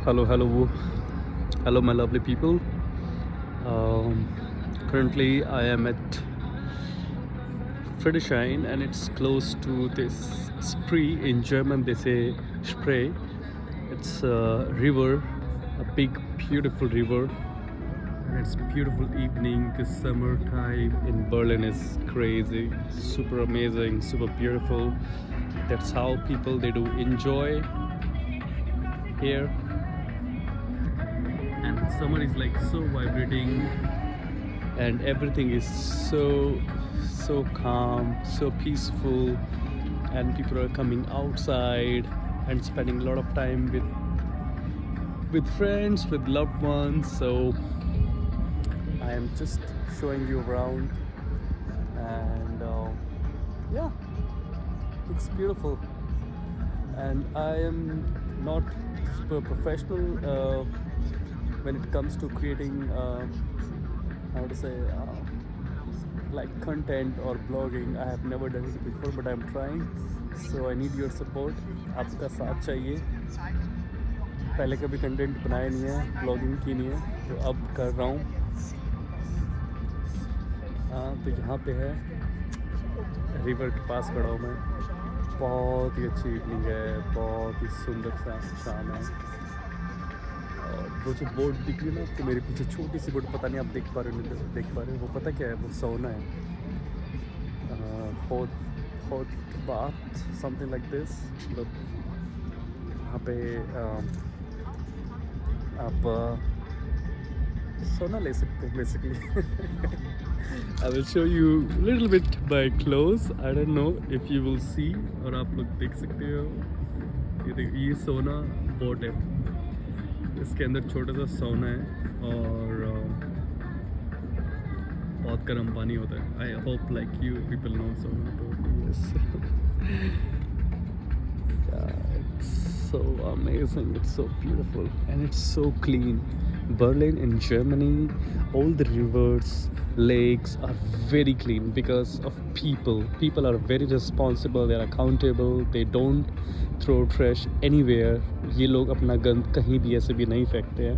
Hello, my lovely people. Currently, I am at Friedrichshain, and it's close to this Spree. In German, they say Spree. It's a river, a big, beautiful river, and it's beautiful evening. This summertime in Berlin is crazy, super amazing, super beautiful. That's how people they do enjoy here. And the summer is like so vibrating, and everything is so calm, so peaceful, and people are coming outside and spending a lot of time with friends, with loved ones. So I am just showing you around, and yeah, it's beautiful. And I am not super professional when it comes to creating how to say like content or blogging. I have never done it before, but I'm trying, so I need your support. आपका साथ चाहिए. पहले कभी content बनाया नहीं है, blogging की नहीं है, तो अब कर रहा हूँ. तो यहाँ पे है रिवर के पास खड़ा हूँ मैं. बहुत ही अच्छी इवनिंग है, बहुत ही सुंदर सा शाम है. और वो जो बोट दिख रही है ना आपको मेरे पीछे, छोटी सी बोट, पता नहीं आप देख पा रहे हो, वो पता क्या है, वो सोना है. Hot bath something like this. मतलब यहाँ पे आप सोना ले सकते हैं basically. I will show you a little bit by close. I don't know if you will see. और आप लोग देख सकते हो, ये सोना बोट है. इसके अंदर छोटा सा सोना है और बहुत गर्म पानी होता है. I hope like you people know सोना. तो yes, it's so amazing, it's so beautiful, and it's so clean. Berlin in Germany, all the rivers, lakes are very clean because of people. People are very responsible, they are accountable, they don't throw trash anywhere. ये लोग अपना गंद कहीं भी ऐसे भी नहीं फेंकते हैं.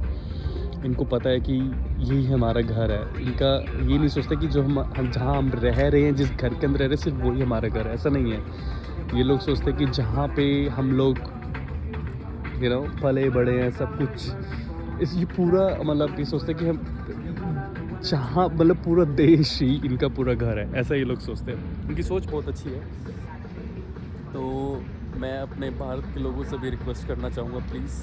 इनको पता है कि यही हमारा घर है. इनका ये नहीं सोचते कि जो हम जहाँ हम रह रहे हैं, जिस घर के अंदर रह रहे हैं, सिर्फ वही हमारा घर है. ऐसा नहीं है. ये लोग सोचते हैं कि जहाँ पे हम लोग पले बड़े हैं, सब कुछ ये पूरा, मतलब ये सोचते हैं कि हम जहाँ, मतलब पूरा देश ही इनका पूरा घर है. ऐसा ये लोग सोचते हैं. इनकी सोच बहुत अच्छी है. तो मैं अपने भारत के लोगों से भी रिक्वेस्ट करना चाहूँगा, प्लीज़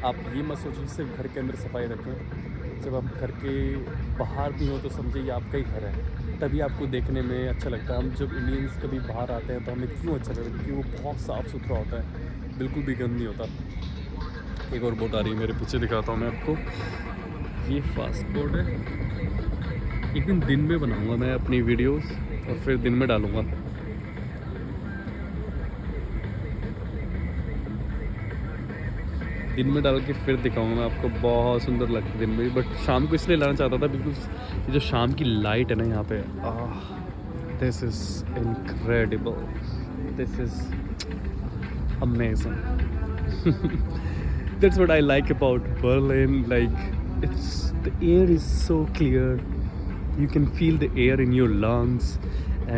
आप ये मत सोचिए सिर्फ घर के अंदर सफाई रखें. जब आप घर के बाहर भी हो तो समझिए ये आपका ही घर है, तभी आपको देखने में अच्छा लगता है. हम जब इंडियंस कभी बाहर आते हैं तो हमें क्यों अच्छा लगता है? क्योंकि वो बहुत साफ़ सुथरा होता है, बिल्कुल भी गंद नहीं होता. एक और बोट आ रही है मेरे पीछे, दिखाता हूँ मैं आपको. ये फास्ट बोट है. एक दिन में बनाऊँगा मैं अपनी वीडियोस और फिर दिन में डालूँगा. दिन में डाल के फिर दिखाऊंगा मैं आपको. बहुत सुंदर लगता है दिन में, बट शाम को इसलिए लाना चाहता था बिकॉज ये जो शाम की लाइट है ना यहाँ पे, this is incredible, this is amazing. That's what I like about Berlin. Like, the air is so clear. You can feel the air in your lungs.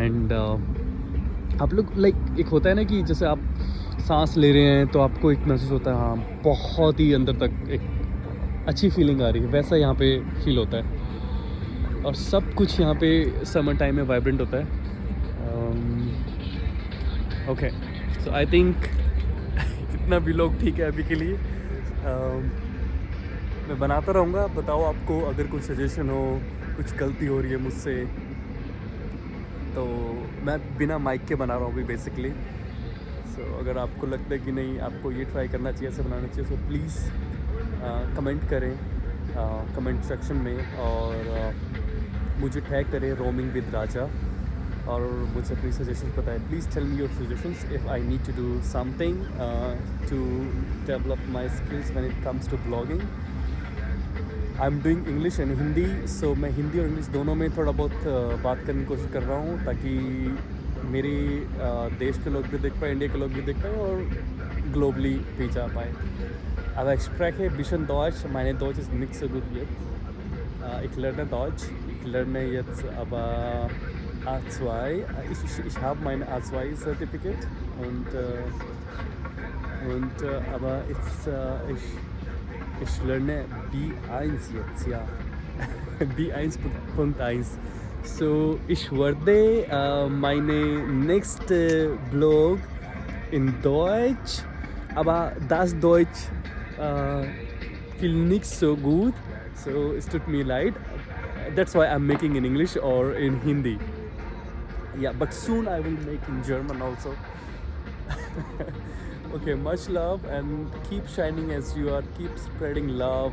And आप लोग like एक होता है ना कि जैसे आप सांस ले रहे हैं तो आपको एक महसूस होता है, हाँ बहुत ही अंदर तक एक अच्छी फीलिंग आ रही है. वैसा यहाँ पे फील होता है. और सब कुछ यहाँ पे समर टाइम में वाइब्रेंट होता है. ओके, सो आई थिंक इतना भी लोग ठीक है अभी के लिए. मैं बनाता रहूँगा. बताओ आपको अगर कोई सजेशन हो, कुछ गलती हो रही है मुझसे, तो मैं बिना माइक के बना रहा हूँ अभी बेसिकली. सो अगर आपको लगता है कि नहीं आपको ये ट्राई करना चाहिए, ऐसे बनाना चाहिए, सो प्लीज़ कमेंट करें कमेंट सेक्शन में, और मुझे टैग करें रोमिंग विद राजा, और मुझे अपनी सजेशंस बताएं. Please tell me your suggestions if I need to do something to develop my skills when it comes to blogging. I am doing English and Hindi, so मैं हिंदी और इंग्लिश दोनों में थोड़ा बहुत बात करने की कोशिश कर रहा हूँ, ताकि मेरे देश के लोग भी देख पाए, इंडिया के लोग भी देख पाए, और ग्लोबली भी जा पाए. Aber ich spreche ein bisschen Deutsch. Meine Deutsch ist nicht so gut jetzt. Ich lerne Deutsch. Ich lerne jetzt aber A2. Ich habe mein A2-Zertifikat aber ich lerne B1 jetzt, ja. B1.1. So, ich werde meine nächste Blog in Deutsch, aber das Deutsch viel nicht so gut, so es tut mir leid. That's why I'm making in English or in Hindi. Yeah, but soon I will make in German also. Okay, much love and keep shining as you are. Keep spreading love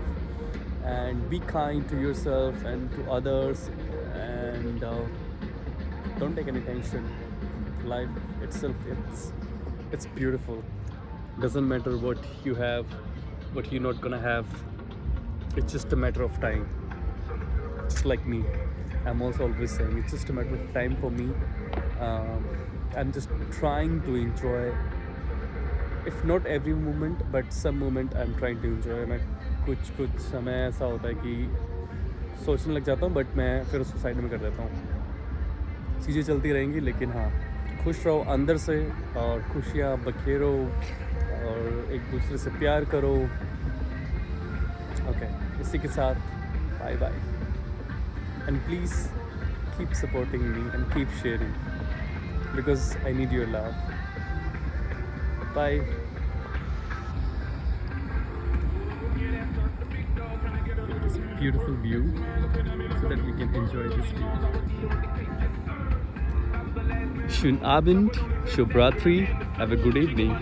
and be kind to yourself and to others, and don't take any tension. Life itself, it's beautiful. Doesn't matter what you have, what you're not gonna have. It's just a matter of time. Just like me, I'm also always saying it's just a matter of time for me. I'm just trying to enjoy, if not every moment, but some moment I'm trying to enjoy. मैं कुछ समय ऐसा होता है कि सोचने लग जाता हूँ, बट मैं फिर उसको साइड में कर देता हूँ. चीज़ें चलती रहेंगी, लेकिन हाँ, खुश रहो अंदर से और खुशियाँ बखेरो और एक दूसरे से प्यार करो. ओके, इसी के साथ bye bye, and please keep supporting me and keep sharing because I need your love. Bye. Beautiful view so that we can enjoy this view. Schönen Abend, Shubhratri, have a good evening.